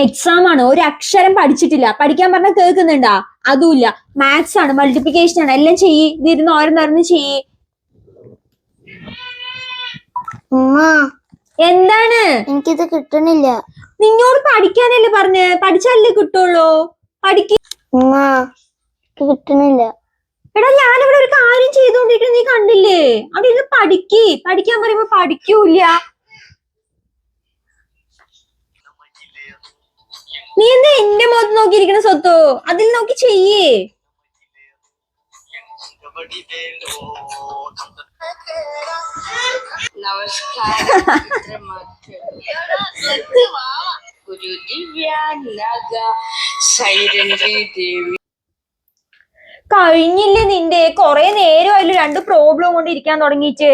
Exam ആണ്, ഒരു അക്ഷരം പഠിച്ചിട്ടില്ല. പഠിക്കാൻ പറഞ്ഞാൽ കേൾക്കുന്നുണ്ടാ? അതുമില്ല. മാത്സ് ആണ്, മൾട്ടിപ്ലിക്കേഷൻ ആണ്, എല്ലാം ചെയ്യ്. ഇതിരുന്ന് ഓരോന്നോരോന്ന് ചെയ്യ്. എന്താണ്? എനിക്കിത് കിട്ടണില്ല. നിന്നോട് പഠിക്കാനല്ലേ പറഞ്ഞ്? പഠിച്ചാലല്ലേ കിട്ടുള്ളൂ. കിട്ടണില്ല. എടാ, ഞാനിവിടെ ഒരു കാര്യം ചെയ്തോണ്ടിരിക്കുന്നത് നീ കണ്ടില്ലേ? അവിടെ ഇരുന്ന് പഠിക്കാൻ പറയുമ്പോ പഠിക്കൂല. നീ എന്താ എന്റെ മുഖത്ത് നോക്കിയിരിക്കണ സ്വത്തോ? അതിൽ നോക്കി ചെയ്യേ. കഴിഞ്ഞില്ലേ നിന്റെ? കൊറേ നേരമായാലും രണ്ട് പ്രോബ്ലം കൊണ്ട് ഇരിക്കാൻ തുടങ്ങിയിട്ട്.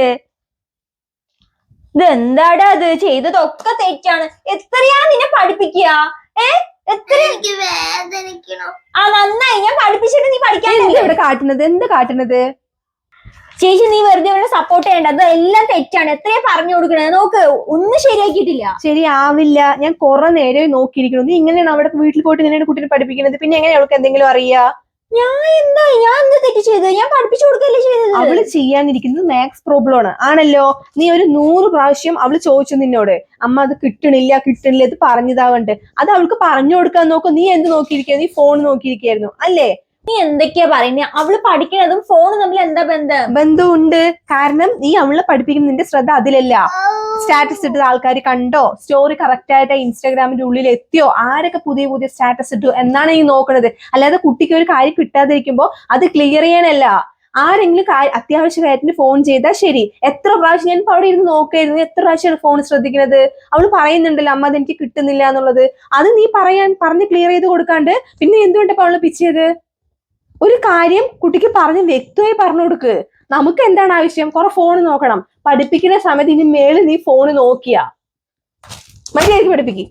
ഇതെന്താടാ അത്? ചെയ്തതൊക്കെ തെറ്റാണ്. എത്രയാ നിന്നെ പഠിപ്പിക്കുക? നന്നായി, ഞാൻ പഠിപ്പിച്ചിട്ട് നീ പഠിക്കാൻ ഇവിടെ കാട്ടുന്നത്? എന്ത് കാട്ടുന്നത്? ചേച്ചി, നീ വെറുതെ ഇവിടെ സപ്പോർട്ട് ചെയ്യണ്ട. അത് എല്ലാം തെറ്റാണ്. എത്രയാ പറഞ്ഞു കൊടുക്കണേ? നോക്ക്, ഒന്നും ശരിയാക്കിയിട്ടില്ല. ശരിയാവില്ല. ഞാൻ കുറെ നേരം നോക്കിയിരിക്കുന്നു. നീ ഇങ്ങനെയാണ് അവിടെ വീട്ടിൽ പോയിട്ട് ഇങ്ങനെയാണ് കുട്ടീനെ പഠിപ്പിക്കുന്നത്? പിന്നെ എങ്ങനെ അവൾക്ക് എന്തെങ്കിലും അറിയാ? ഞാൻ എന്താ തെറ്റ് ചെയ്തത്? ഞാൻ പഠിപ്പിച്ചു കൊടുക്കല്ലേ ചെയ്തത്. അവള് ചെയ്യാനിരിക്കുന്നത് മാത്സ് പ്രോബ്ലം ആണ് ആണല്ലോ. നീ ഒരു 100 പ്രാവശ്യം അവള് ചോദിച്ചു നിന്നോട്, അമ്മ അത് കിട്ടണില്ല ഇത് പറഞ്ഞതാവണ്ട്. അത് അവൾക്ക് പറഞ്ഞു കൊടുക്കാൻ നോക്കും. നീ എന്ത് നോക്കിയിരിക്കുക? നീ ഫോൺ നോക്കിയിരിക്കായിരുന്നു അല്ലേ? നീ എന്തൊക്കെയാ പറയുന്നത്? അവള് പഠിക്കുന്നതും ഫോണും തമ്മിൽ എന്താ ബന്ധമുണ്ട്. കാരണം നീ അവളെ പഠിപ്പിക്കുന്നതിന്റെ ശ്രദ്ധ അതിലല്ല. സ്റ്റാറ്റസ് ഇട്ടത് ആൾക്കാർ കണ്ടോ? സ്റ്റോറി കറക്റ്റ് ആയിട്ട് ഇൻസ്റ്റാഗ്രാമിന്റെ ഉള്ളിൽ എത്തിയോ? ആരൊക്കെ പുതിയ സ്റ്റാറ്റസ് ഇട്ടു എന്നാണ് നീ നോക്കുന്നത്. അല്ലാതെ കുട്ടിക്ക് ഒരു കാര്യം കിട്ടാതിരിക്കുമ്പോ അത് ക്ലിയർ ചെയ്യാനല്ല. ആരെങ്കിലും അത്യാവശ്യ കാര്യത്തിന് ഫോൺ ചെയ്താൽ ശരി. എത്ര പ്രാവശ്യം ഞാൻ അവിടെ ഇരുന്ന് നോക്കായിരുന്നു. എത്ര പ്രാവശ്യമാണ് ഫോൺ ശ്രദ്ധിക്കുന്നത്? അവള് പറയുന്നുണ്ടല്ലോ, അമ്മ അതെനിക്ക് കിട്ടുന്നില്ല എന്നുള്ളത്. അത് നീ പറഞ്ഞ് ക്ലിയർ ചെയ്ത് കൊടുക്കാണ്ട് പിന്നെ എന്തുകൊണ്ടപ്പോ അവള് പിച്ചിയത്? ഒരു കാര്യം കുട്ടിക്ക് പറഞ്ഞ് വ്യക്തമായി പറഞ്ഞു കൊടുക്ക്. നമുക്ക് എന്താണ് ആവശ്യം? കുറെ ഫോൺ നോക്കണം. പഠിപ്പിക്കുന്ന സമയത്ത് ഇനി മേളിൽ നീ ഫോൺ നോക്കിയാ മര്യാദയ്ക്ക് പഠിപ്പിക്കും.